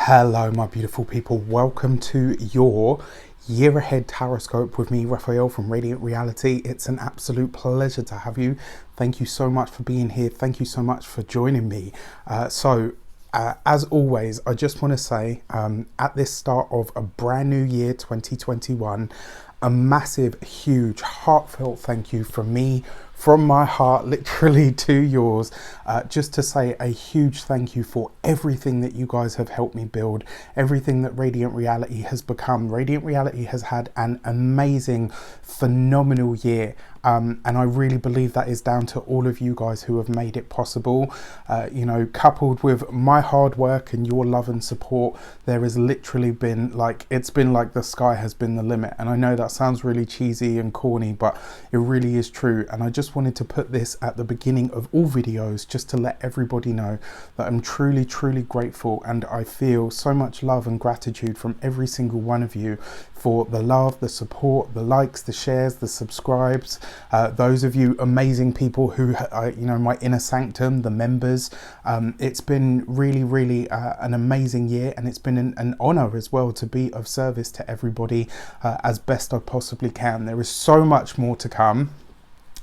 Hello my beautiful people, welcome to your year ahead tarot with me, Raphael from Reydiant Reality. It's an absolute pleasure to have you. Thank you so much for being here. Thank you so much for joining me. As always, I just want to say at this start of a brand new year 2021, a massive, huge, heartfelt thank you from me, from my heart literally to yours, just to say a huge thank you for everything that you guys have helped me build, everything that Reydiant Reality has become. Reydiant Reality has had an amazing, phenomenal year. And I really believe that is down to all of you guys who have made it possible. You know, coupled with my hard work and your love and support, there has literally been it's been like the sky has been the limit. And I know that sounds really cheesy and corny, but it really is true. And I just wanted to put this at the beginning of all videos just to let everybody know that I'm truly, truly grateful, and I feel so much love and gratitude from every single one of you for the love, the support, the likes, the shares, the subscribes, those of you amazing people who, you know, my inner sanctum, the members. It's been really, really an amazing year, and it's been an honor as well to be of service to everybody as best I possibly can. There is so much more to come.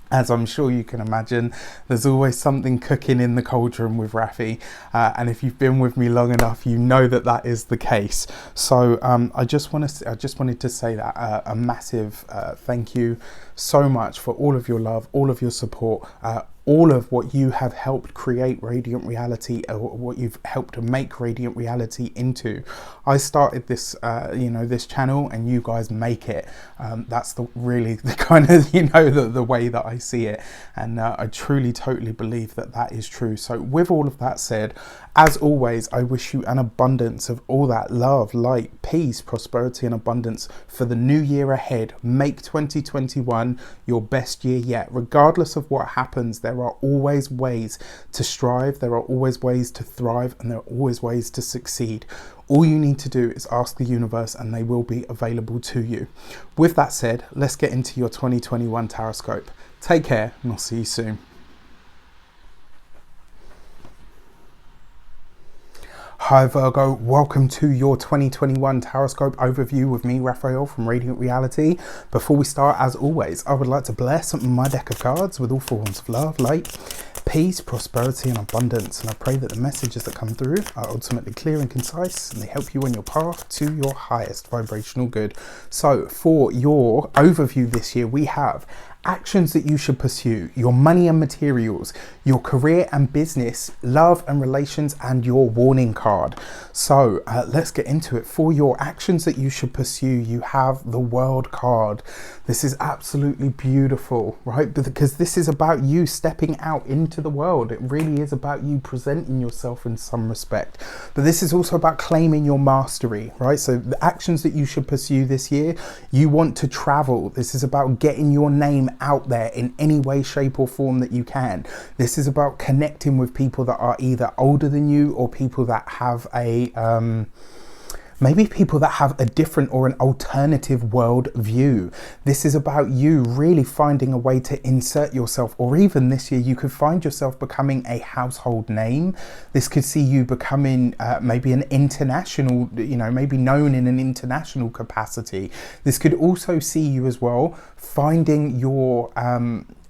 As I'm sure you can imagine, there's always something cooking in the cauldron with Rafi, and if you've been with me long enough, you know that that is the case. So I just wanted to say that a massive thank you so much for all of your love, all of your support, all of what you have helped create Reydiant Reality, or what you've helped to make Reydiant Reality into. I started this, you know, this channel, and you guys make it. That's the kind of, you know, the way that I see it, and I truly, totally believe that that is true. So with all of that said, as always, I wish you an abundance of all that love, light, peace, prosperity, and abundance for the new year ahead. Make 2021 your best year yet. Regardless of what happens, there are always ways to strive, there are always ways to thrive, and there are always ways to succeed. All you need to do is ask the universe, and they will be available to you. With that said, let's get into your 2021 Taroscope. Take care, and I'll see you soon. Hi Virgo, welcome to your 2021 Taroscope overview with me, Raphael from Reydiant Reality. Before we start, as always, I would like to bless my deck of cards with all forms of love, light, peace, prosperity, and abundance. And I pray that the messages that come through are ultimately clear and concise, and they help you on your path to your highest vibrational good. So for your overview this year, we have actions that you should pursue, your money and materials, your career and business, love and relations, and your warning card. So let's get into it. For your actions that you should pursue, you have the World card. This is absolutely beautiful, right? Because this is about you stepping out into the world. It really is about you presenting yourself in some respect. But this is also about claiming your mastery, right? So the actions that you should pursue this year, you want to travel. This is about getting your name out there in any way, shape, or form that you can. This is about connecting with people that are either older than you, or people that have a maybe people that have a different or an alternative world view. This is about you really finding a way to insert yourself, or even this year you could find yourself becoming a household name. This could see you becoming maybe an international, you know, maybe known in an international capacity. This could also see you as well finding your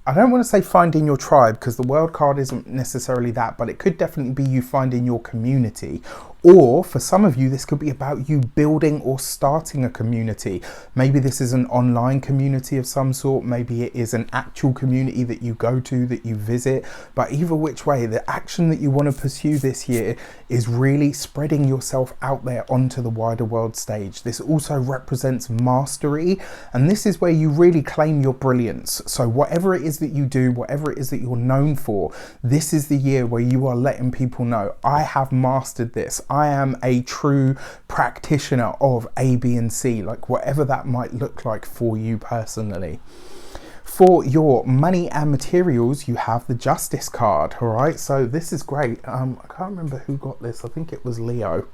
I don't want to say finding your tribe, because the World card isn't necessarily that, but it could definitely be you finding your community. Or for some of you, this could be about you building or starting a community. Maybe this is an online community of some sort. Maybe it is an actual community that you go to, that you visit. But either which way, the action that you want to pursue this year is really spreading yourself out there onto the wider world stage. This also represents mastery, and this is where you really claim your brilliance. So whatever it is that you do, whatever it is that you're known for, this is the year where you are letting people know, I have mastered this. I am a true practitioner of A, B, and C, like whatever that might look like for you personally. For your money and materials, you have the Justice card. All right, so this is great. I can't remember who got this. I think it was Leo.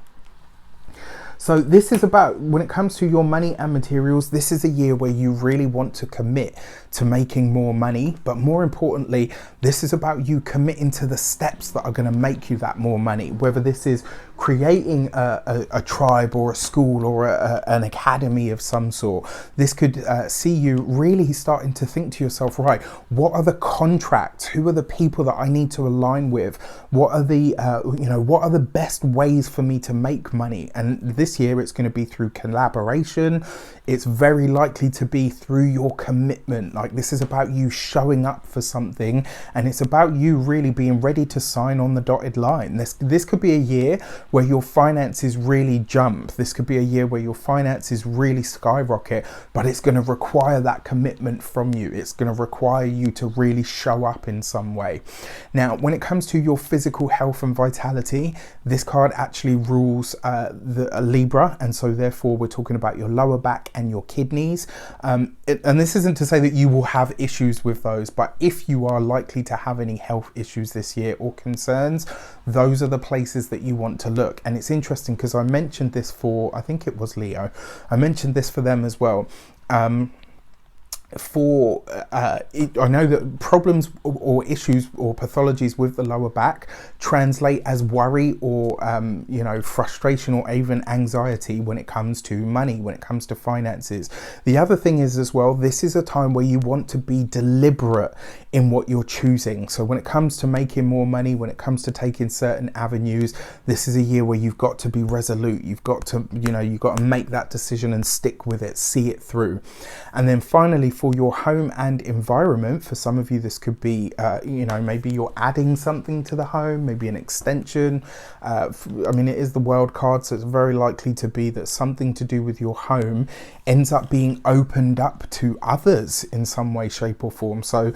So this is about, when it comes to your money and materials, this is a year where you really want to commit to making more money. But more importantly, this is about you committing to the steps that are going to make you that more money, whether this is creating a tribe or a school or an academy of some sort. This could see you really starting to think to yourself, right, what are the contracts? Who are the people that I need to align with? What are the, what are the best ways for me to make money? And this year it's going to be through collaboration. It's very likely to be through your commitment. Like, this is about you showing up for something, and it's about you really being ready to sign on the dotted line. This could be a year where your finances really jump. This could be a year where your finances really skyrocket, but it's going to require that commitment from you. It's going to require you to really show up in some way. Now, when it comes to your physical health and vitality, this card actually rules the Libra, and so therefore we're talking about your lower back and your kidneys. And this isn't to say that you will have issues with those, but if you are likely to have any health issues this year or concerns, those are the places that you want to look. And it's interesting because I mentioned this for, I think it was Leo, I mentioned this for them as well. I know that problems or issues or pathologies with the lower back translate as worry or frustration or even anxiety when it comes to money, when it comes to finances. The other thing is as well, this is a time where you want to be deliberate in what you're choosing. So when it comes to making more money, when it comes to taking certain avenues, this is a year where you've got to be resolute. You've got to, you've got to make that decision and stick with it, see it through. And then finally, for your home and environment, for some of you, this could be, maybe you're adding something to the home, maybe an extension. It is the World card, so it's very likely to be that something to do with your home ends up being opened up to others in some way, shape or form. So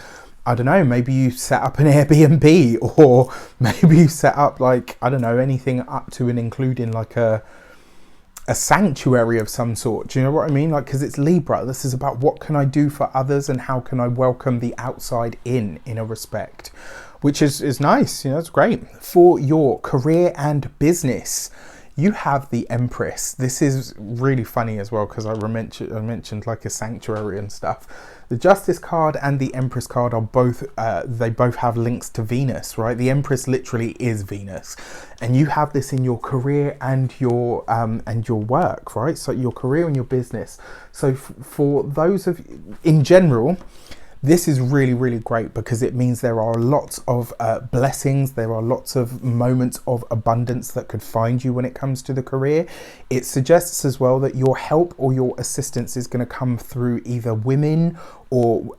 I don't know, maybe you set up an Airbnb, or maybe you set up anything up to and including like a sanctuary of some sort. Do you know what I mean? Because it's Libra, this is about what can I do for others and how can I welcome the outside in a respect, which is nice. It's great. For your career and business, you have the Empress. This is really funny as well because I mentioned like a sanctuary and stuff. The Justice card and the Empress card are both, they both have links to Venus, right? The Empress literally is Venus. And you have this in your career and your work, right? So your career and your business. So for those of you, in general, this is really, really great because it means there are lots of blessings. There are lots of moments of abundance that could find you when it comes to the career. It suggests as well that your help or your assistance is going to come through either women or,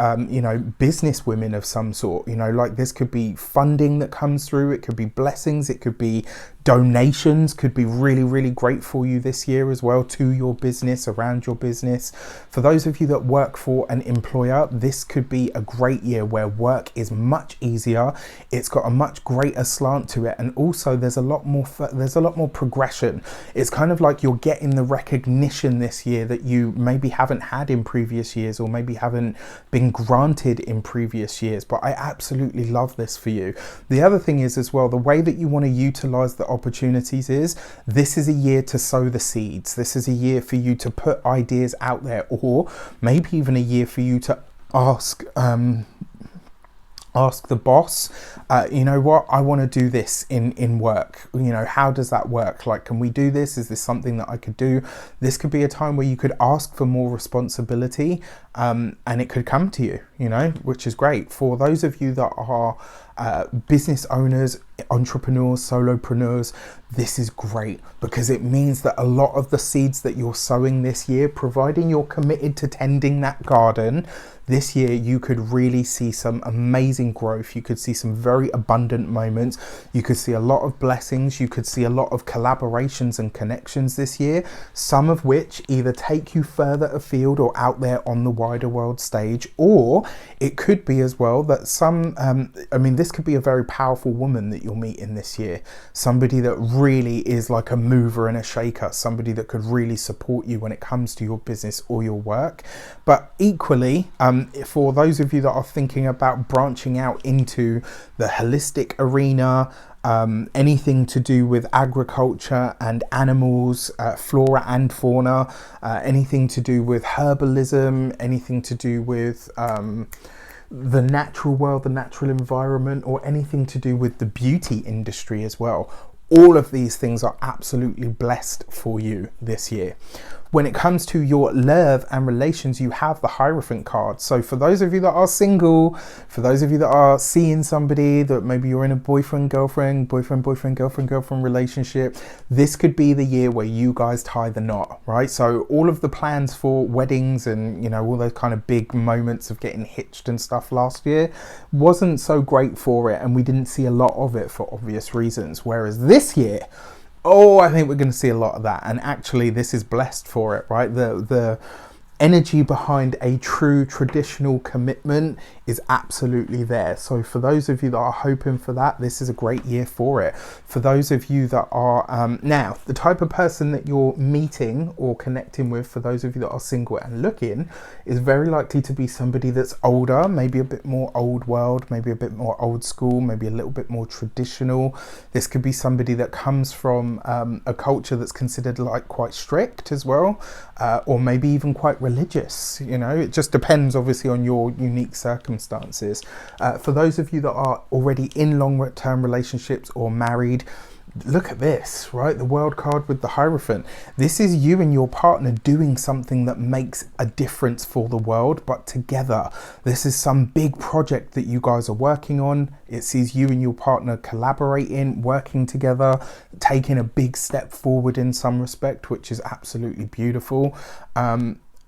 business women of some sort. Like this could be funding that comes through. It could be blessings. It could be donations, could be really, really great for you this year as well, to your business, around your business. For those of you that work for an employer, this could be a great year where work is much easier. It's got a much greater slant to it, and also there's a lot more progression. It's kind of like you're getting the recognition this year that you maybe haven't had in previous years, or maybe haven't been granted in previous years. But I absolutely love this for you. The other thing is as well, the way that you want to utilize the opportunities is, this is a year to sow the seeds. This is a year for you to put ideas out there, or maybe even a year for you to ask the boss, what, I want to do this in work. How does that work? Like, can we do this? Is this something that I could do? This could be a time where you could ask for more responsibility, and it could come to you, which is great. For those of you that are business owners, entrepreneurs, solopreneurs, this is great because it means that a lot of the seeds that you're sowing this year, providing you're committed to tending that garden, this year you could really see some amazing growth. You could see some very abundant moments. You could see a lot of blessings. You could see a lot of collaborations and connections this year, some of which either take you further afield or out there on the wider world stage, or it could be as well that this could be a very powerful woman that you'll meet in this year. Somebody that really is like a mover and a shaker, somebody that could really support you when it comes to your business or your work. But equally, for those of you that are thinking about branching out into the holistic arena, anything to do with agriculture and animals, flora and fauna, anything to do with herbalism, anything to do with the natural world, the natural environment, or anything to do with the beauty industry as well. All of these things are absolutely blessed for you this year. When it comes to your love and relations, you have the Hierophant card. So for those of you that are single, for those of you that are seeing somebody, that maybe you're in a boyfriend, girlfriend relationship, this could be the year where you guys tie the knot, right? So all of the plans for weddings and, you know, all those kind of big moments of getting hitched and stuff last year wasn't so great for it, and we didn't see a lot of it for obvious reasons. Whereas this year, oh, I think we're going to see a lot of that. And actually, this is blessed for it, right? The energy behind a true traditional commitment is absolutely there. So for those of you that are hoping for that, this is a great year for it. For those of you that are now the type of person that you're meeting or connecting with, for those of you that are single and looking, is very likely to be somebody that's older, maybe a bit more old world, maybe a bit more old school, maybe a little bit more traditional. This could be somebody that comes from a culture that's considered like quite strict as well, or maybe even quite religious. You know, it just depends obviously on your unique circumstances. For those of you that are already in long-term relationships or married, look at this, right? The World card with the Hierophant. This is you and your partner doing something that makes a difference for the world, but together. This is some big project that you guys are working on. It sees you and your partner collaborating, working together, taking a big step forward in some respect, which is absolutely beautiful.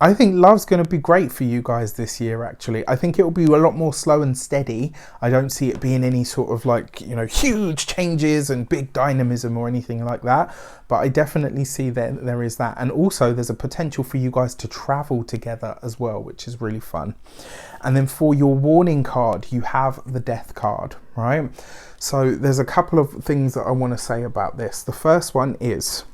I think love's going to be great for you guys this year, actually. I think it will be a lot more slow and steady. I don't see it being any sort of like, you know, huge changes and big dynamism or anything like that. But I definitely see that there is that. And also there's a potential for you guys to travel together as well, which is really fun. And then for your warning card, you have the Death card, right? So there's a couple of things that I want to say about this. The first one is,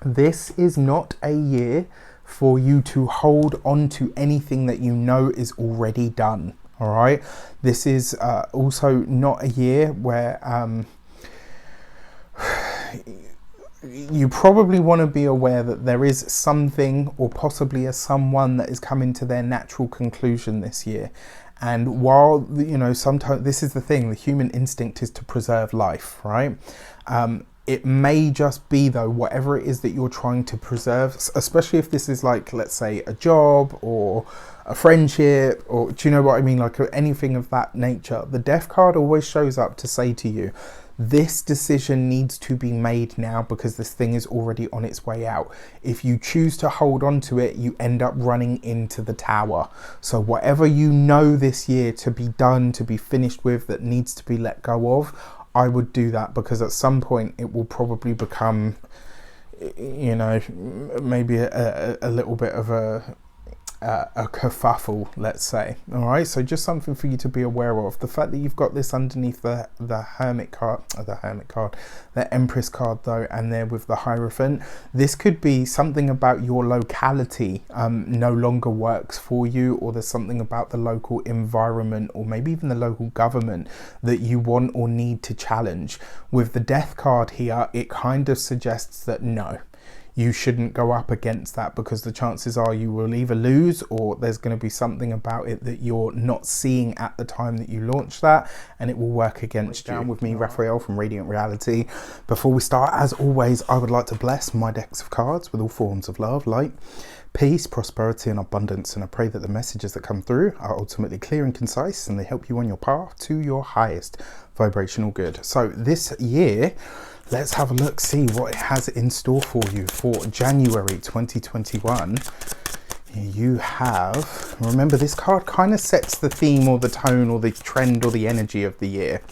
this is not a year for you to hold on to anything that you know is already done. All right, this is also not a year where you probably want to be aware that there is something or possibly a someone that is coming to their natural conclusion this year. And while, you know, sometimes this is the thing, the human instinct is to preserve life, right? It may just be, though, whatever it is that you're trying to preserve, especially if this is like, let's say, a job or a friendship, or do you know what I mean? Like anything of that nature. The Death card always shows up to say to you, this decision needs to be made now because this thing is already on its way out. If you choose to hold on to it, you end up running into the tower. So whatever you know this year to be done, to be finished with, that needs to be let go of, I would do that, because at some point it will probably become, you know, maybe a little bit of a kerfuffle, let's say. All right, so just something for you to be aware of. The fact that you've got this underneath the Hermit card, the Empress card though, and there with the Hierophant, this could be something about your locality no longer works for you, or there's something about the local environment or maybe even the local government that you want or need to challenge. With the Death card here, it kind of suggests that no, you shouldn't go up against that, because the chances are you will either lose, or there's going to be something about it that you're not seeing at the time that you launch that, and it will work against you. With me, Raphael from Reydiant Reality. Before we start, as always, I would like to bless my decks of cards with all forms of love, light, peace, prosperity and abundance, and I pray that the messages that come through are ultimately clear and concise, and they help you on your path to your highest vibrational good. So this year, let's have a look, see what it has in store for you for January 2021. You have, remember, this card kind of sets the theme or the tone or the trend or the energy of the year.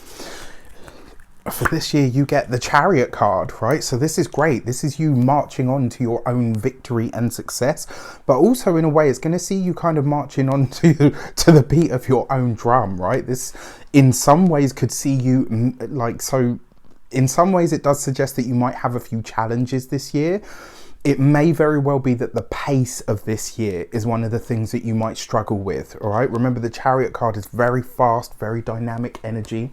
For this year, you get the Chariot card, right? So this is great. This is you marching on to your own victory and success, but also in a way, it's going to see you kind of marching on to the beat of your own drum, right? This, in some ways, could see you like so. In some ways, it does suggest that you might have a few challenges this year. It may very well be that the pace of this year is one of the things that you might struggle with, all right? Remember, the Chariot card is very fast, very dynamic energy.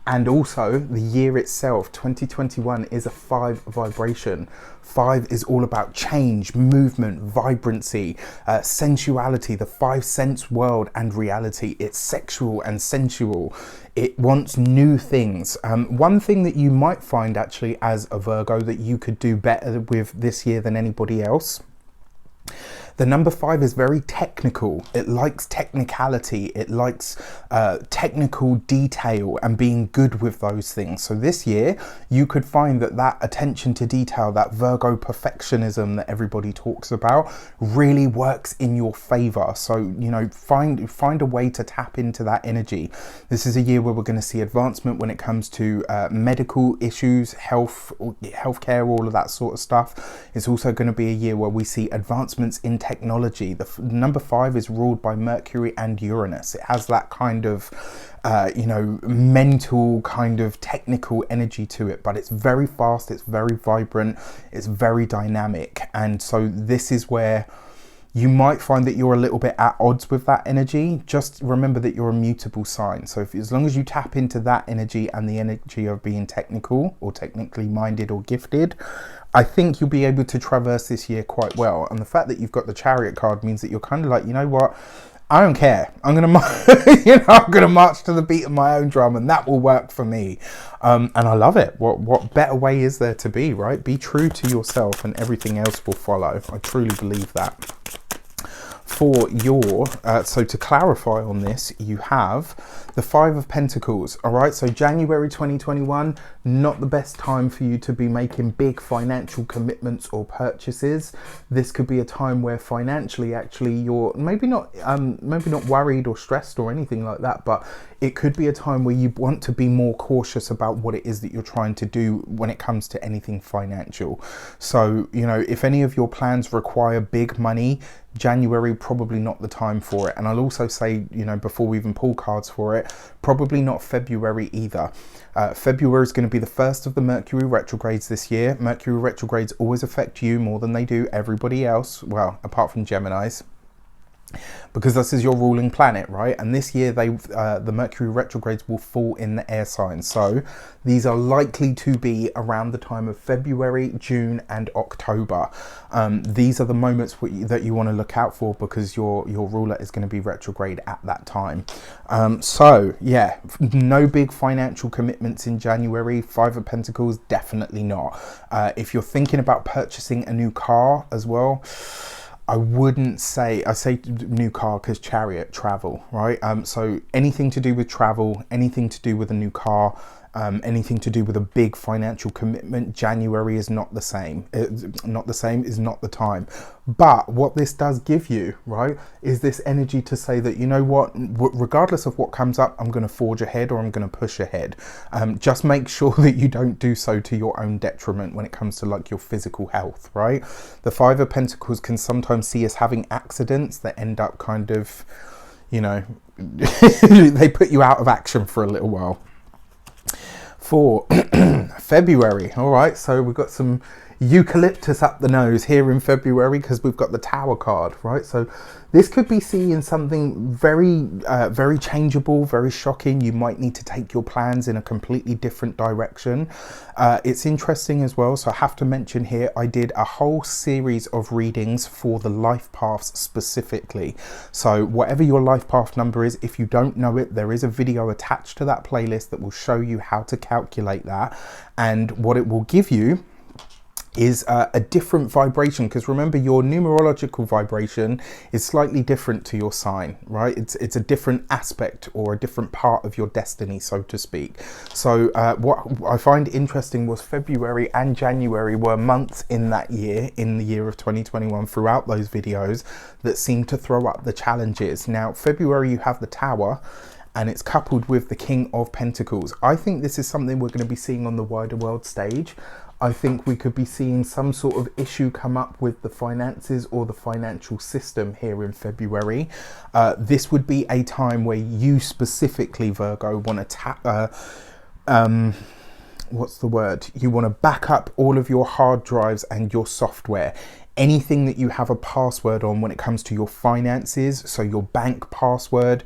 And also the year itself, 2021, is a 5 vibration. 5 is all about change, movement, vibrancy, sensuality, the 5 sense world and reality. It's sexual and sensual. It wants new things. One thing that you might find actually as a Virgo that you could do better with this year than anybody else. The number 5 is very technical. It likes technicality. It likes technical detail and being good with those things. So this year, you could find that attention to detail, that Virgo perfectionism that everybody talks about, really works in your favor. So, you know, find a way to tap into that energy. This is a year where we're going to see advancement when it comes to medical issues, healthcare, all of that sort of stuff. It's also going to be a year where we see advancements in technology. The number 5 is ruled by Mercury and Uranus. It has that kind of you know, mental kind of technical energy to it, but it's very fast, it's very vibrant, it's very dynamic. And so this is where you might find that you're a little bit at odds with that energy. Just remember that you're a mutable sign. So as long as you tap into that energy and the energy of being technical or technically minded or gifted, I think you'll be able to traverse this year quite well. And the fact that you've got the Chariot card means that you're kind of like, you know what? I don't care. I'm gonna, I'm gonna march to the beat of my own drum, and that will work for me. And I love it. What better way is there to be, right? Be true to yourself, and everything else will follow. I truly believe that. For your, so to clarify on this, you have the 5 of Pentacles. All right, so January 2021, not the best time for you to be making big financial commitments or purchases. This could be a time where financially, actually, you're maybe not worried or stressed or anything like that, but it could be a time where you want to be more cautious about what it is that you're trying to do when it comes to anything financial. So, you know, if any of your plans require big money, January, probably not the time for it. And I'll also say, you know, before we even pull cards for it, probably not February either. February is going to be the first of the Mercury retrogrades this year. Mercury retrogrades always affect you more than they do everybody else, well, apart from Geminis, because this is your ruling planet, right? And this year the Mercury retrogrades will fall in the air signs. So these are likely to be around the time of February, June and October. These are the moments that you want to look out for, because your ruler is going to be retrograde at that time. So yeah, no big financial commitments in January. 5 of Pentacles, definitely not. If you're thinking about purchasing a new car as well, I wouldn't say, I say new car because Chariot, travel, right? So anything to do with travel, anything to do with a new car, anything to do with a big financial commitment, January is not the same. Is not the time. But what this does give you, right, is this energy to say that, you know what, regardless of what comes up, I'm going to forge ahead or I'm going to push ahead. Just make sure that you don't do so to your own detriment when it comes to like your physical health, right? The 5 of Pentacles can sometimes see us having accidents that end up kind of, you know, they put you out of action for a little while. For February, all right, so we've got some eucalyptus up the nose here in February because we've got the Tower card, right? So this could be seeing something very very changeable, very shocking. You might need to take your plans in a completely different direction. It's interesting as well, so I have to mention here, I did a whole series of readings for the life paths specifically. So whatever your life path number is, if you don't know it, there is a video attached to that playlist that will show you how to calculate that, and what it will give you is a different vibration, because remember, your numerological vibration is slightly different to your sign, right? It's a different aspect or a different part of your destiny, so to speak. So what I find interesting was February and January were months in that year, in the year of 2021, throughout those videos, that seemed to throw up the challenges. Now February, you have the Tower, and it's coupled with the King of Pentacles. I think this is something we're going to be seeing on the wider world stage. I think we could be seeing some sort of issue come up with the finances or the financial system here in February. This would be a time where you specifically, Virgo, want to what's the word? You want to back up all of your hard drives and your software. Anything that you have a password on when it comes to your finances, so your bank password,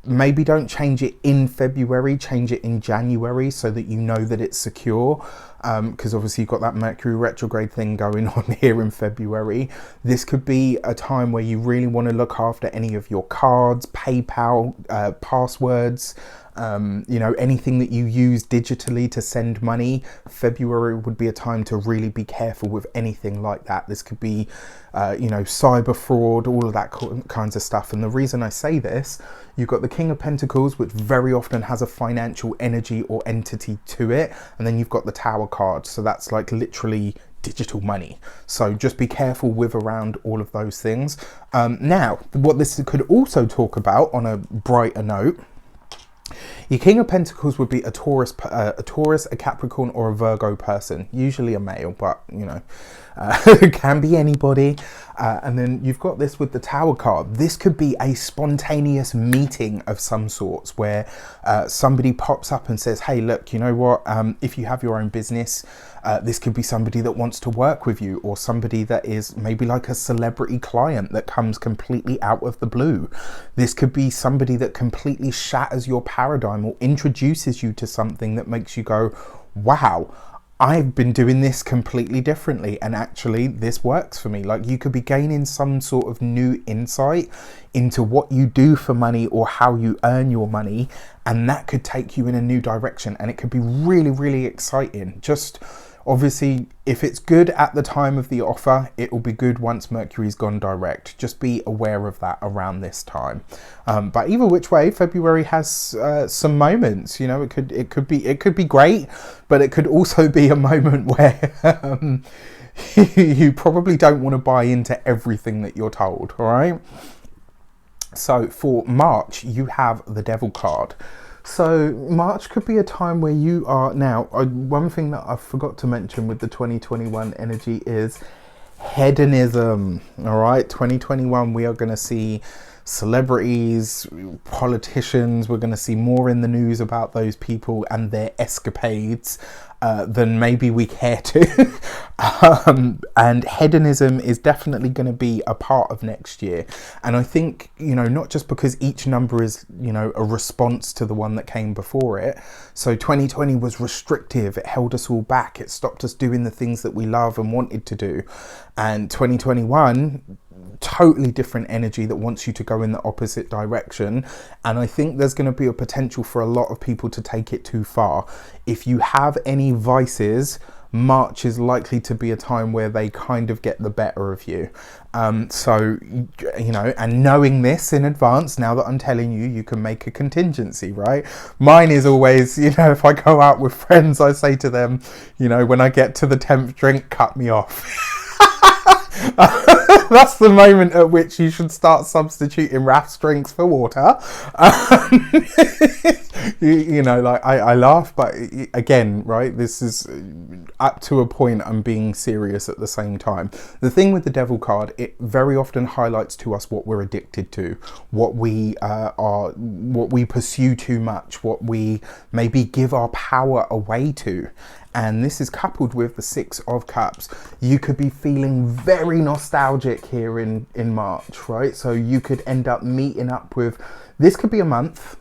Maybe don't change it in February, change it in January so that you know that it's secure. Because obviously you've got that Mercury retrograde thing going on here in February. This could be a time where you really want to look after any of your cards, PayPal, passwords, you know, anything that you use digitally to send money. February would be a time to really be careful with anything like that. This could be, you know, cyber fraud, all of that kinds of stuff. And the reason I say this, you've got the King of Pentacles, which very often has a financial energy or entity to it. And then you've got the Tower card. So that's like literally digital money. So just be careful with around all of those things. Now, what this could also talk about on a brighter note, your King of Pentacles would be a Taurus, a Capricorn, or a Virgo person, usually a male, but you know, it can be anybody. And then you've got this with the Tower card. This could be a spontaneous meeting of some sorts where somebody pops up and says, hey, look, you know what, if you have your own business, this could be somebody that wants to work with you, or somebody that is maybe like a celebrity client that comes completely out of the blue. This could be somebody that completely shatters your paradigm or introduces you to something that makes you go, wow, I've been doing this completely differently and actually this works for me. Like, you could be gaining some sort of new insight into what you do for money or how you earn your money, and that could take you in a new direction, and it could be really, really exciting. Just obviously, if it's good at the time of the offer, it will be good once Mercury's gone direct. Just be aware of that around this time. But either which way, February has some moments. You know, it could be great, but it could also be a moment where you probably don't want to buy into everything that you're told. All right. So for March, you have the Devil card. So March could be a time where you are now, one thing that I forgot to mention with the 2021 energy is hedonism. All right, 2021, we are going to see celebrities, politicians. We're going to see more in the news about those people and their escapades than maybe we care to. And hedonism is definitely going to be a part of next year. And I think, you know, not just because each number is, you know, a response to the one that came before it. So 2020 was restrictive. It held us all back. It stopped us doing the things that we love and wanted to do. And 2021, totally different energy that wants you to go in the opposite direction. And I think there's going to be a potential for a lot of people to take it too far. If you have any vices, March is likely to be a time where they kind of get the better of you. So, you know, and knowing this in advance, now that I'm telling you, you can make a contingency, right? Mine is always, you know, if I go out with friends, I say to them, you know, when I get to the 10th drink, cut me off. That's the moment at which you should start substituting Raph's drinks for water. You know, like I laugh, but again, right, this is up to a point. I'm being serious at the same time. The thing with the Devil card, it very often highlights to us what we're addicted to, what we what we pursue too much, what we maybe give our power away to. And this is coupled with the Six of Cups. You could be feeling very nostalgic here in March, right? So you could end up meeting up with, this could be a month,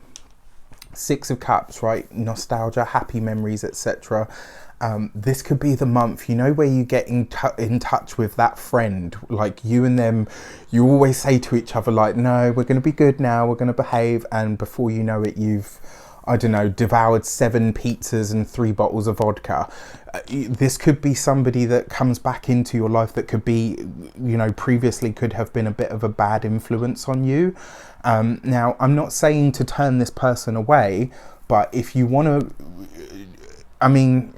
Six of Cups, right? Nostalgia, happy memories, etc. This could be the month, you know, where you get in touch with that friend, like you and them, you always say to each other, like, no, we're going to be good now, we're going to behave. And before you know it, you've, I don't know, devoured 7 pizzas and 3 bottles of vodka. This could be somebody that comes back into your life that could be, you know, previously could have been a bit of a bad influence on you. Now, I'm not saying to turn this person away, but if you want to, I mean,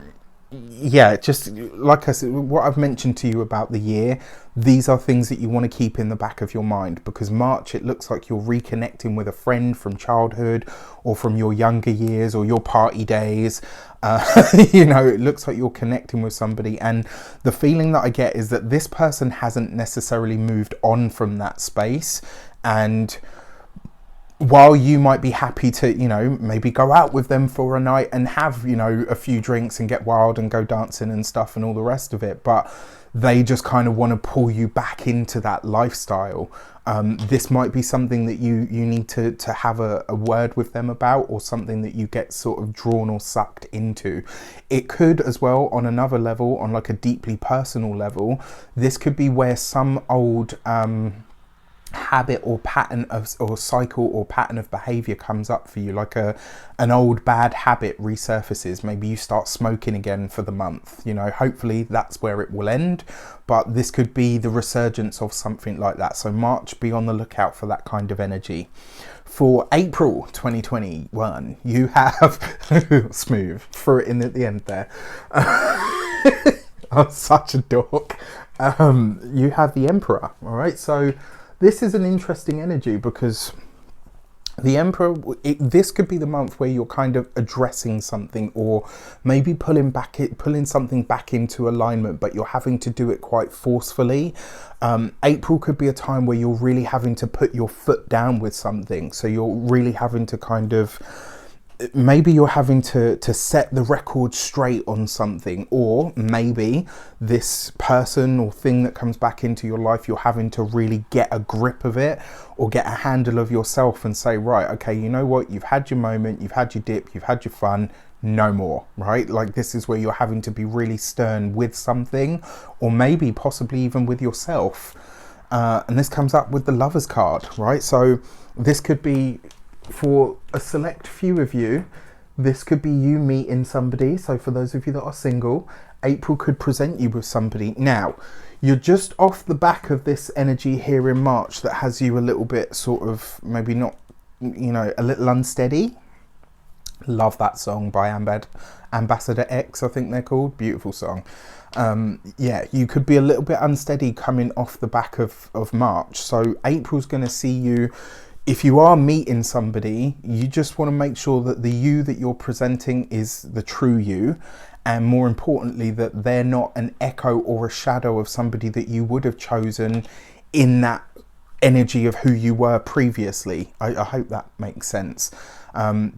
yeah, just like I said, what I've mentioned to you about the year, these are things that you want to keep in the back of your mind, because March, it looks like you're reconnecting with a friend from childhood or from your younger years or your party days. You know, it looks like you're connecting with somebody, and the feeling that I get is that this person hasn't necessarily moved on from that space, and while you might be happy to, you know, maybe go out with them for a night and have, you know, a few drinks and get wild and go dancing and stuff and all the rest of it, but they just kind of want to pull you back into that lifestyle. This might be something that you need to have a word with them about, or something that you get sort of drawn or sucked into. It could as well, on another level, on like a deeply personal level, this could be where some old habit or pattern of, or cycle or pattern of behavior comes up for you, like an old bad habit resurfaces. Maybe you start smoking again for the month, you know, hopefully that's where it will end, but this could be the resurgence of something like that. So March, be on the lookout for that kind of energy. For April 2021, you have smooth, threw it in at the end there. I'm such a dork. You have the Emperor. All right, so this is an interesting energy, because the Emperor, this could be the month where you're kind of addressing something, or maybe pulling something back into alignment, but you're having to do it quite forcefully. April could be a time where you're really having to put your foot down with something. So you're really having to kind of, maybe you're having to set the record straight on something, or maybe this person or thing that comes back into your life, you're having to really get a grip of it, or get a handle of yourself and say, right, okay, you know what, you've had your moment, you've had your dip, you've had your fun, no more, right? Like, this is where you're having to be really stern with something, or maybe possibly even with yourself. And this comes up with the Lovers card, right? So this could be, for a select few of you, this could be you meeting somebody. So for those of you that are single, April could present you with somebody. Now, you're just off the back of this energy here in March that has you a little bit sort of, maybe not, you know, a little unsteady. Love that song by Ambassador X, I think they're called. Beautiful song. Yeah, you could be a little bit unsteady coming off the back of March. So April's going to see you. If you are meeting somebody, you just want to make sure that the you that you're presenting is the true you, and more importantly, that they're not an echo or a shadow of somebody that you would have chosen in that energy of who you were previously. I hope that makes sense.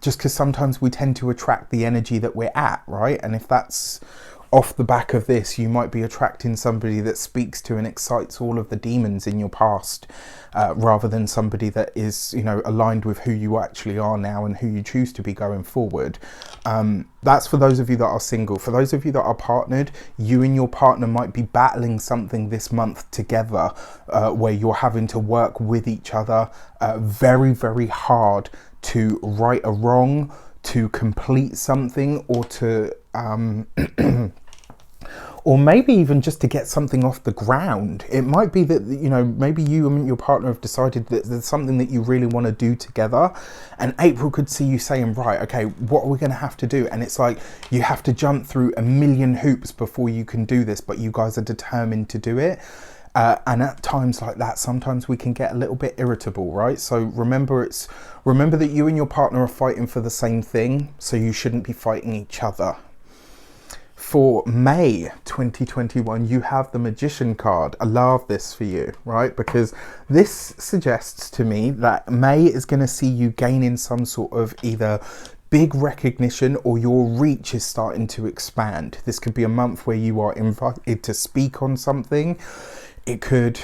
Just because sometimes we tend to attract the energy that we're at, right? And if that's off the back of this, you might be attracting somebody that speaks to and excites all of the demons in your past, rather than somebody that is, you know, aligned with who you actually are now and who you choose to be going forward. That's for those of you that are single. For those of you that are partnered, you and your partner might be battling something this month together, where you're having to work with each other very, very hard to right a wrong, to complete something, or to or maybe even just to get something off the ground. It might be that, you know, maybe you and your partner have decided that there's something that you really want to do together, and April could see you saying, right, okay, what are we going to have to do? And it's like you have to jump through a million hoops before you can do this, but you guys are determined to do it. And at times like that, sometimes we can get a little bit irritable, right? So remember that you and your partner are fighting for the same thing, so you shouldn't be fighting each other. For May 2021, you have the Magician card. I love this for you, right? Because this suggests to me that May is going to see you gaining some sort of either big recognition, or your reach is starting to expand. This could be a month where you are invited to speak on something. It could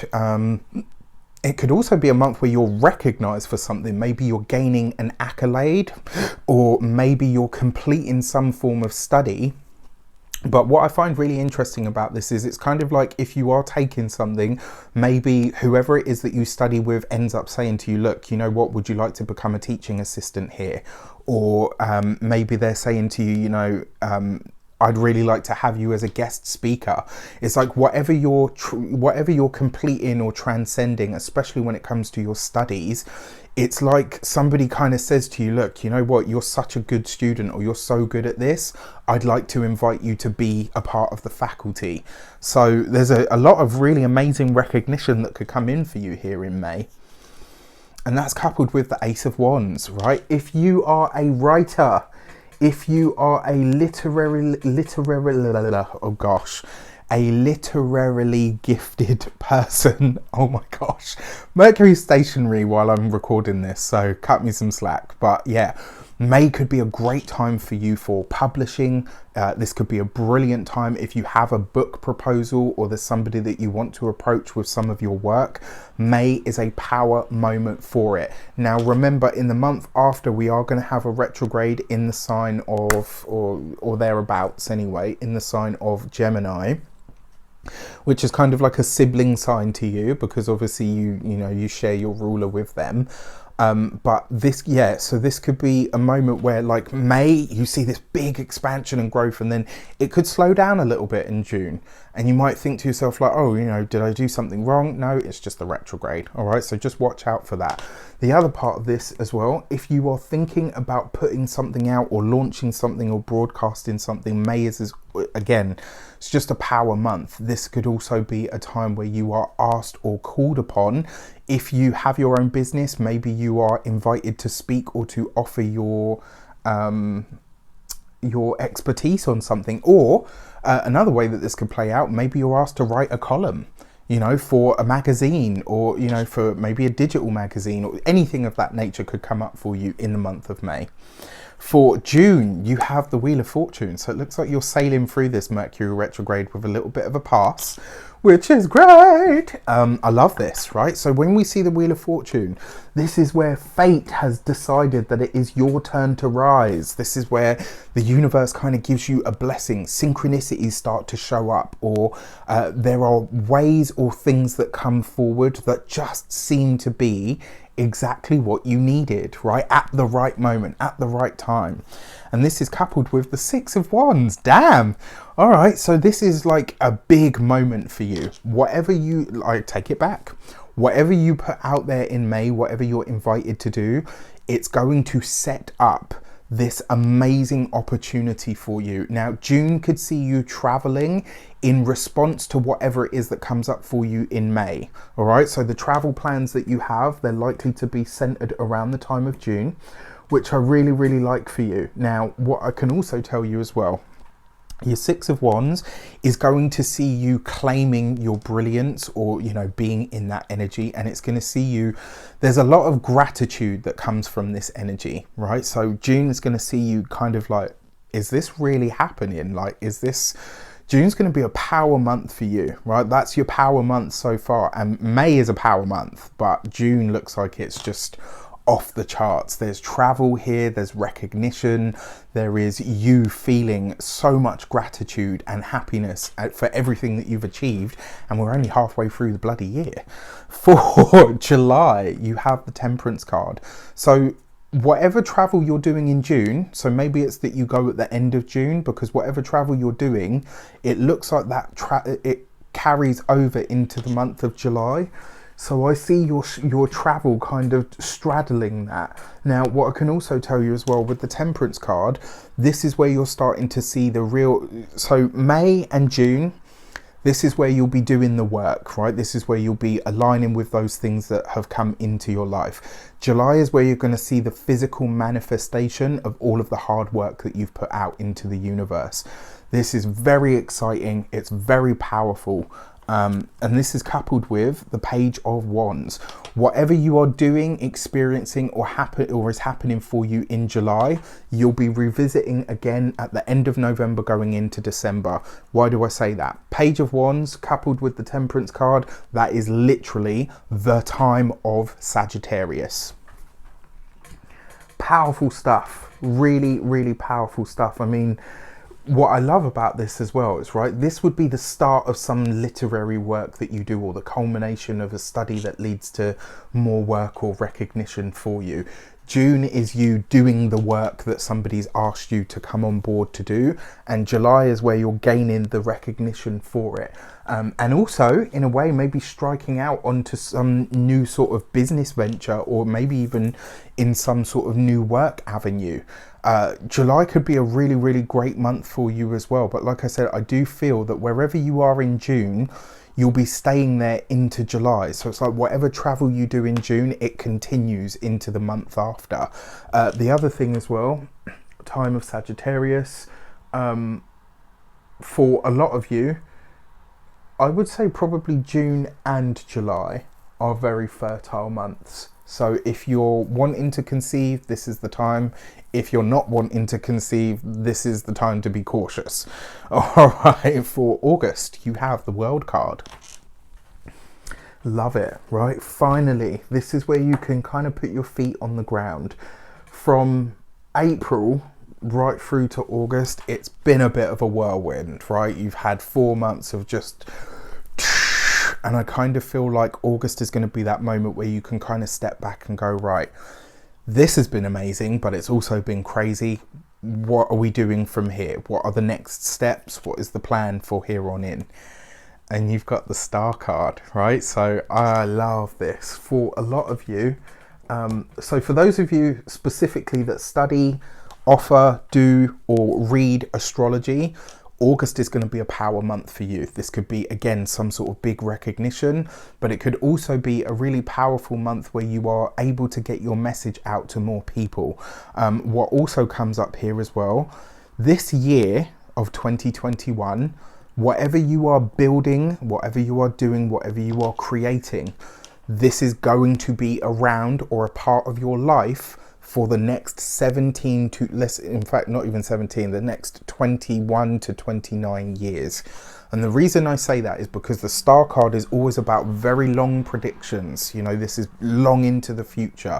also be a month where you're recognized for something. Maybe you're gaining an accolade, or maybe you're completing some form of study. But what I find really interesting about this is it's kind of like, if you are taking something, maybe whoever it is that you study with ends up saying to you, look, you know what, would you like to become a teaching assistant here? Or maybe they're saying to you, you know, I'd really like to have you as a guest speaker. It's like whatever you're completing or transcending, especially when it comes to your studies, it's like somebody kind of says to you, look, you know what, you're such a good student, or you're so good at this, I'd like to invite you to be a part of the faculty. So there's a lot of really amazing recognition that could come in for you here in May. And that's coupled with the Ace of Wands, right? If you are a writer, if you are a literary, oh gosh, a literarily gifted person. Oh my gosh. Mercury's stationary while I'm recording this, so cut me some slack. But yeah, May could be a great time for you for publishing. This could be a brilliant time if you have a book proposal or there's somebody that you want to approach with some of your work. May is a power moment for it. Now remember, in the month after, we are going to have a retrograde in the sign of, or thereabouts anyway, in the sign of Gemini, which is kind of like a sibling sign to you, because obviously you share your ruler with them. But this, yeah, so this could be a moment where, like, May, you see this big expansion and growth, and then it could slow down a little bit in June. And you might think to yourself, like, oh, did I do something wrong? No, it's just the retrograde. All right, so just watch out for that. The other part of this as well, if you are thinking about putting something out or launching something or broadcasting something, May is again, it's just a power month. This could also be a time where you are asked or called upon. If you have your own business, maybe you are invited to speak or to offer your expertise on something. Or another way that this could play out, maybe you're asked to write a column, for a magazine, or, for maybe a digital magazine, or anything of that nature could come up for you in the month of May. For June, you have the Wheel of Fortune. So it looks like you're sailing through this Mercury retrograde with a little bit of a pass, which is great. I love this, right? So when we see the Wheel of Fortune, this is where fate has decided that it is your turn to rise. This is where the universe kind of gives you a blessing. Synchronicities start to show up, or there are ways or things that come forward that just seem to be exactly what you needed, right? At the right moment, at the right time. And this is coupled with the Six of Wands. Damn. All right, so this is like a big moment for you. Whatever you, I take it back. Whatever you put out there in May, whatever you're invited to do, it's going to set up this amazing opportunity for you. Now, June could see you traveling in response to whatever it is that comes up for you in May. All right, so the travel plans that you have, they're likely to be centered around the time of June, which I really, really like for you. Now, what I can also tell you as well, your Six of Wands is going to see you claiming your brilliance, or, being in that energy. And it's going to see you, there's a lot of gratitude that comes from this energy, right? So June is going to see you kind of like, is this really happening? Like, June's going to be a power month for you, right? That's your power month so far. And May is a power month, but June looks like it's just off the charts. There's travel here, there's recognition, there is you feeling so much gratitude and happiness for everything that you've achieved, and we're only halfway through the bloody year. For July, you have the Temperance card. So whatever travel you're doing in June, so maybe it's that you go at the end of June, because whatever travel you're doing, it looks like that it carries over into the month of July. So I see your travel kind of straddling that. Now, what I can also tell you as well with the Temperance card, this is where you're starting to see the real, so May and June, this is where you'll be doing the work, right? This is where you'll be aligning with those things that have come into your life. July is where you're going to see the physical manifestation of all of the hard work that you've put out into the universe. This is very exciting. It's very powerful. And this is coupled with the Page of Wands. Whatever you are doing, experiencing, or is happening for you in July, you'll be revisiting again at the end of November going into December. Why do I say that? Page of Wands coupled with the Temperance card, that is literally the time of Sagittarius. Powerful stuff. Really, really powerful stuff. I mean, what I love about this as well is, right, this would be the start of some literary work that you do, or the culmination of a study that leads to more work or recognition for you. June is you doing the work that somebody's asked you to come on board to do, and July is where you're gaining the recognition for it. And also, in a way, maybe striking out onto some new sort of business venture, or maybe even in some sort of new work avenue. July could be a really, really great month for you as well. But like I said, I do feel that wherever you are in June, you'll be staying there into July. So it's like whatever travel you do in June, it continues into the month after. The other thing as well, time of Sagittarius, for a lot of you, I would say probably June and July are very fertile months. So if you're wanting to conceive, this is the time. If you're not wanting to conceive, this is the time to be cautious. All right, for August, you have the World card. Love it, right? Finally, this is where you can kind of put your feet on the ground. From April right through to August, it's been a bit of a whirlwind, right? You've had 4 months of just... And I kind of feel like August is going to be that moment where you can kind of step back and go, right, this has been amazing, but it's also been crazy. What are we doing from here? What are the next steps? What is the plan for here on in? And you've got the Star card, right? So I love this for a lot of you. So for those of you specifically that study, offer, do, or read astrology, August is going to be a power month for you. This could be, again, some sort of big recognition, but it could also be a really powerful month where you are able to get your message out to more people. What also comes up here as well, this year of 2021, whatever you are building, whatever you are doing, whatever you are creating, this is going to be around or a part of your life for the next 17 to less, in fact, not even 17, the next 21 to 29 years. And the reason I say that is because the Star card is always about very long predictions. You know, this is long into the future.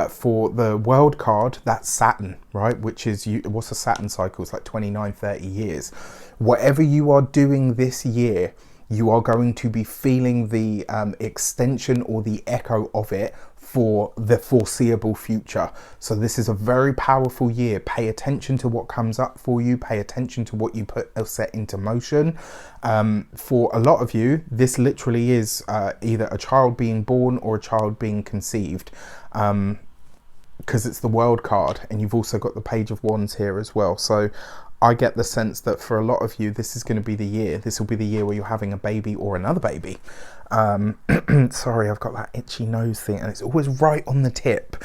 For the World card, that's Saturn, right? Which is, what's a Saturn cycle? It's like 29, 30 years. Whatever you are doing this year, you are going to be feeling the extension or the echo of it for the foreseeable future. So this is a very powerful year. Pay attention to what comes up for you. Pay attention to what you set into motion. For a lot of you, this literally is either a child being born or a child being conceived, because it's the World card, and you've also got the Page of Wands here as well. So I get the sense that for a lot of you, this is going to be the year. This will be the year where you're having a baby or another baby. Sorry, I've got that itchy nose thing, and it's always right on the tip.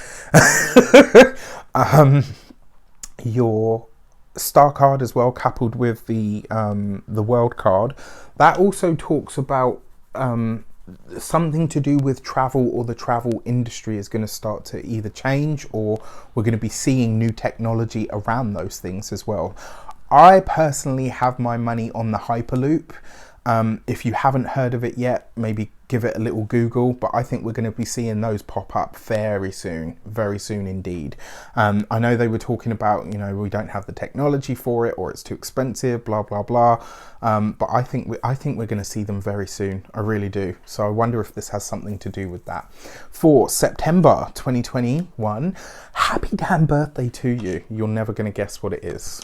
Your Star card as well, coupled with the World card, that also talks about something to do with travel, or the travel industry is going to start to either change, or we're going to be seeing new technology around those things as well. I personally have my money on the Hyperloop. If you haven't heard of it yet, maybe give it a little Google, but I think we're going to be seeing those pop up very soon indeed. I know they were talking about, you know, we don't have the technology for it, or it's too expensive, blah, blah, blah. But I think we're going to see them very soon. I really do. So I wonder if this has something to do with that. For September 2021, happy damn birthday to you. You're never going to guess what it is.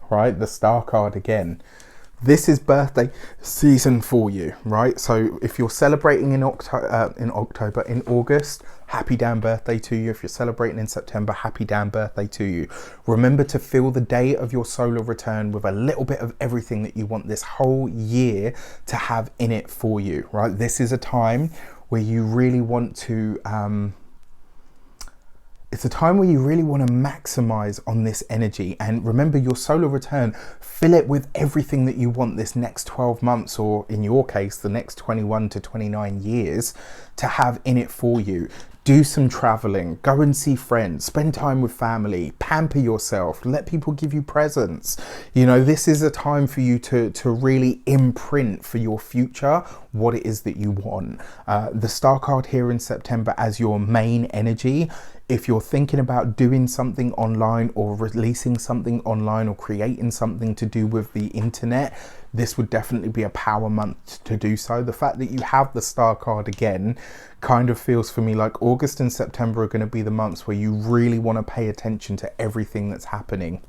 Right? The Star card again. This is birthday season for you, right? So if you're celebrating in August, happy damn birthday to you. If you're celebrating in September, happy damn birthday to you. Remember to fill the day of your solar return with a little bit of everything that you want this whole year to have in it for you, right? This is a time where you really want to... it's a time where you really want to maximize on this energy. And remember, your solar return, fill it with everything that you want this next 12 months, or in your case, the next 21 to 29 years to have in it for you. Do some traveling, go and see friends, spend time with family, pamper yourself, let people give you presents. You know, this is a time for you to really imprint for your future what it is that you want. The Star card here in September as your main energy. If you're thinking about doing something online, or releasing something online, or creating something to do with the internet, this would definitely be a power month to do so. The fact that you have the Star card again kind of feels for me like August and September are going to be the months where you really want to pay attention to everything that's happening.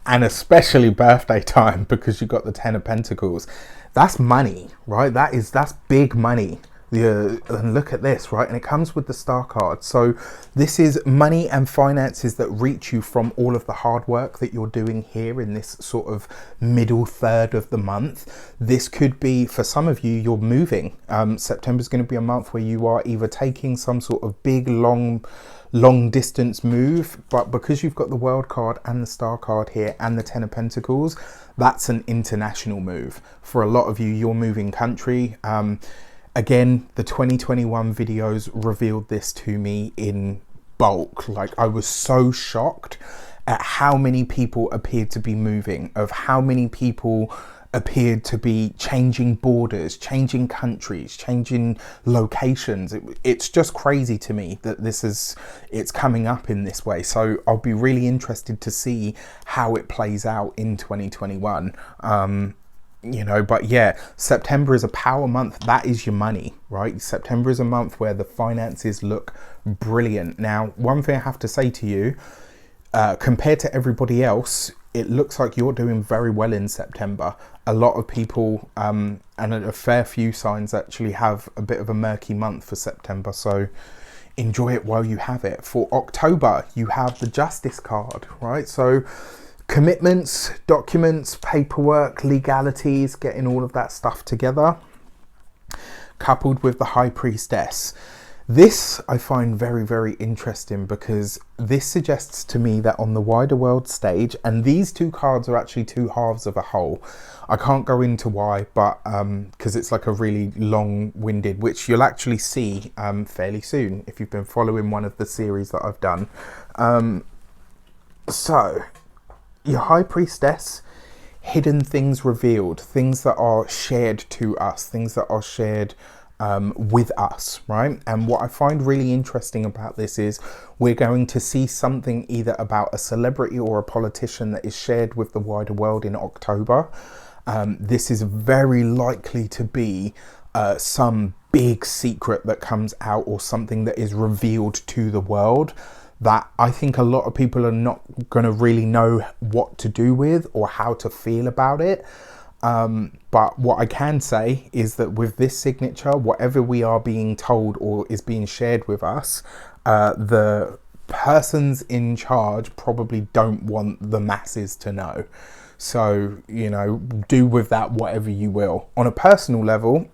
And especially birthday time, because you've got the 10 of Pentacles. That's money, right? That's big money. And look at this, right? And it comes with the star card. So this is money and finances that reach you from all of the hard work that you're doing here in this sort of middle third of the month. This could be, for some of you, you're moving. September is going to be a month where you are either taking some sort of big, long distance move, but because you've got the World card and the Star card here and the Ten of Pentacles, that's an international move. For a lot of you, you're moving country. Again, the 2021 videos revealed this to me in bulk. Like, I was so shocked at how many people appeared to be moving, of how many people appeared to be changing borders, changing countries, changing locations. It's just crazy to me that it's coming up in this way. So I'll be really interested to see how it plays out in 2021. You know, but yeah, September is a power month. That is your money, right? September is a month where the finances look brilliant. Now, one thing I have to say to you, compared to everybody else, it looks like you're doing very well in September. A lot of people, and a fair few signs actually, have a bit of a murky month for September. So enjoy it while you have it. For October, you have the Justice card, right? So commitments, documents, paperwork, legalities, getting all of that stuff together, coupled with the High Priestess. This I find very, very interesting, because this suggests to me that on the wider world stage, and these two cards are actually two halves of a whole. I can't go into why, but because it's like a really long-winded, which you'll actually see fairly soon if you've been following one of the series that I've done. So your High Priestess, hidden things revealed, things that are shared to us, things that are shared with us, right? And what I find really interesting about this is we're going to see something either about a celebrity or a politician that is shared with the wider world in October. This is very likely to be some big secret that comes out, or something that is revealed to the world that I think a lot of people are not going to really know what to do with or how to feel about it. But what I can say is that with this signature, whatever we are being told or is being shared with us, the persons in charge probably don't want the masses to know. So, you know, do with that whatever you will. On a personal level,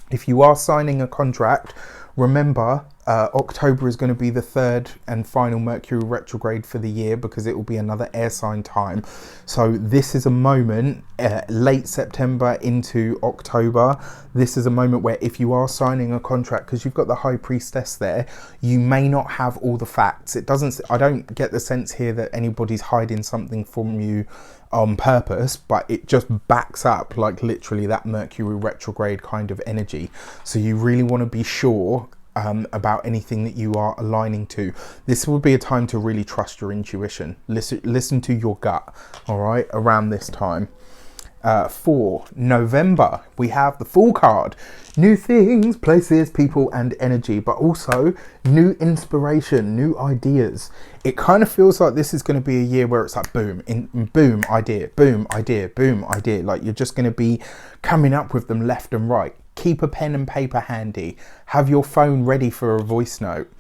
if you are signing a contract, remember, October is going to be the third and final Mercury retrograde for the year, because it will be another air sign time. So this is a moment, late September into October, this is a moment where if you are signing a contract, because you've got the High Priestess there, you may not have all the facts. I don't get the sense here that anybody's hiding something from you on purpose, but it just backs up like literally that Mercury retrograde kind of energy. So you really want to be sure about anything that you are aligning to. This will be a time to really trust your intuition. Listen to your gut, all right, around this time. For November, we have the Fool card. New things, places, people, and energy, but also new inspiration, new ideas. It kind of feels like this is going to be a year where it's like boom, boom, idea, boom, idea, boom, idea. Like you're just going to be coming up with them left and right. Keep a pen and paper handy. Have your phone ready for a voice note.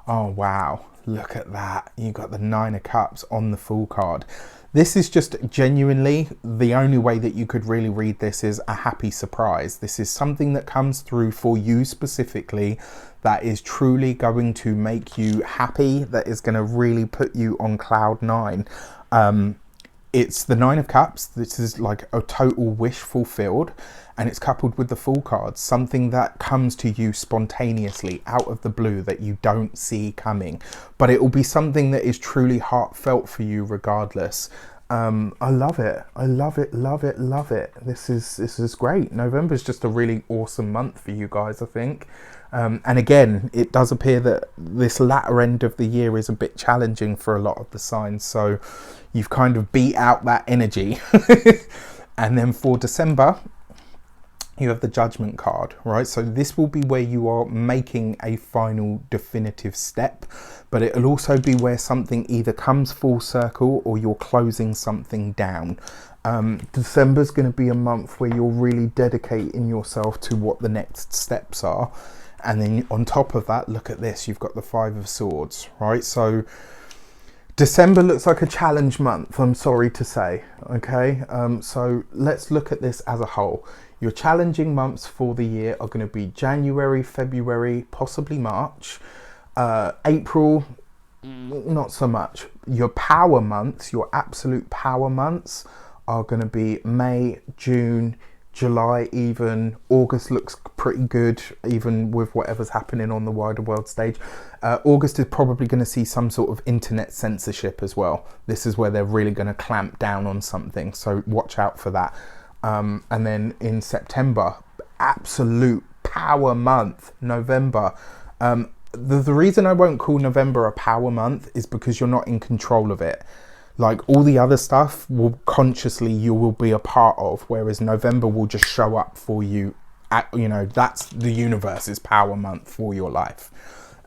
Oh, wow. Look at that. You got the Nine of Cups on the Fool card. This is just genuinely the only way that you could really read this is a happy surprise. This is something that comes through for you specifically that is truly going to make you happy, that is going to really put you on cloud nine. It's the Nine of Cups. This is like a total wish fulfilled, and it's coupled with the Fool card, something that comes to you spontaneously out of the blue that you don't see coming, but it will be something that is truly heartfelt for you regardless. I love it. I love it, love it, love it. This is great. November is just a really awesome month for you guys, I think. And again, it does appear that this latter end of the year is a bit challenging for a lot of the signs. So you've kind of beat out that energy. And then for December, you have the Judgment card, right? So this will be where you are making a final definitive step, but it'll also be where something either comes full circle or you're closing something down. December's going to be a month where you're really dedicating yourself to what the next steps are. And then on top of that, look at this, you've got the Five of Swords, right? So December looks like a challenge month, I'm sorry to say, okay? So let's look at this as a whole. Your challenging months for the year are going to be January, February, possibly March. April, not so much. Your power months, your absolute power months are going to be May, June, July even. August looks pretty good, even with whatever's happening on the wider world stage. August is probably going to see some sort of internet censorship as well. This is where they're really going to clamp down on something, so watch out for that. And then in September, absolute power month. November. The reason I won't call November a power month is because you're not in control of it. Like all the other stuff will consciously you will be a part of, whereas November will just show up for you. You know, that's the universe's power month for your life.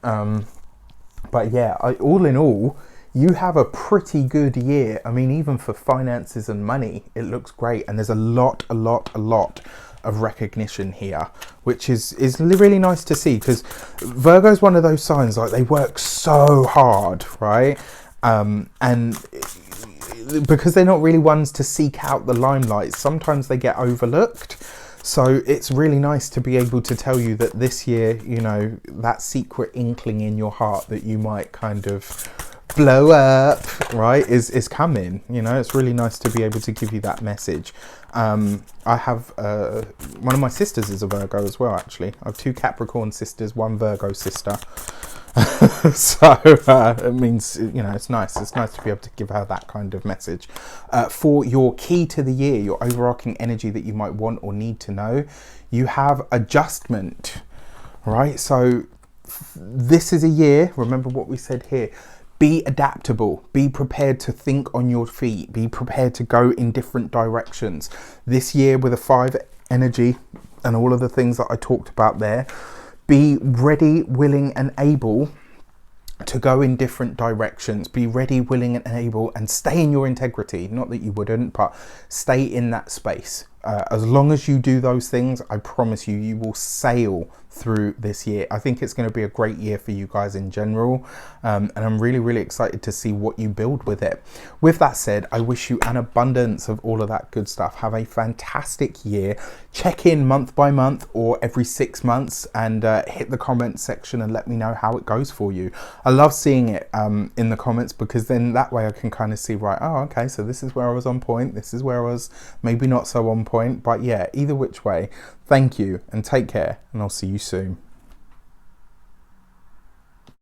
But yeah, all in all, you have a pretty good year. I mean, even for finances and money, it looks great. And there's a lot of recognition here, which is really nice to see, because Virgo's one of those signs, like they work so hard, right? And because they're not really ones to seek out the limelight, sometimes they get overlooked. So it's really nice to be able to tell you that this year, you know, that secret inkling in your heart that you might kind of blow up, right, is coming. You know, it's really nice to be able to give you that message. I have one of my sisters is a Virgo as well, actually. I have 2 Capricorn sisters, 1 Virgo sister. So it means, you know, it's nice to be able to give her that kind of message. For your key to the year, your overarching energy that you might want or need to know, you have adjustment, right? So this is a year, remember what we said here, be adaptable, be prepared to think on your feet, be prepared to go in different directions. This year with a 5 energy and all of the things that I talked about there, be ready, willing and able to go in different directions. Be ready, willing and able, and stay in your integrity. Not that you wouldn't, but stay in that space. As long as you do those things, I promise you, you will sail through this year. I think it's going to be a great year for you guys in general, and I'm really excited to see what you build with it. With that said, I wish you an abundance of all of that good stuff. Have a fantastic year. Check in month by month or every 6 months, and hit the comment section and let me know how it goes for you. I love seeing it in the comments, because then that way I can kind of see, right, oh okay, so this is where I was on point, this is where I was maybe not so on point. But yeah, either which way, thank you and take care, and I'll see you soon.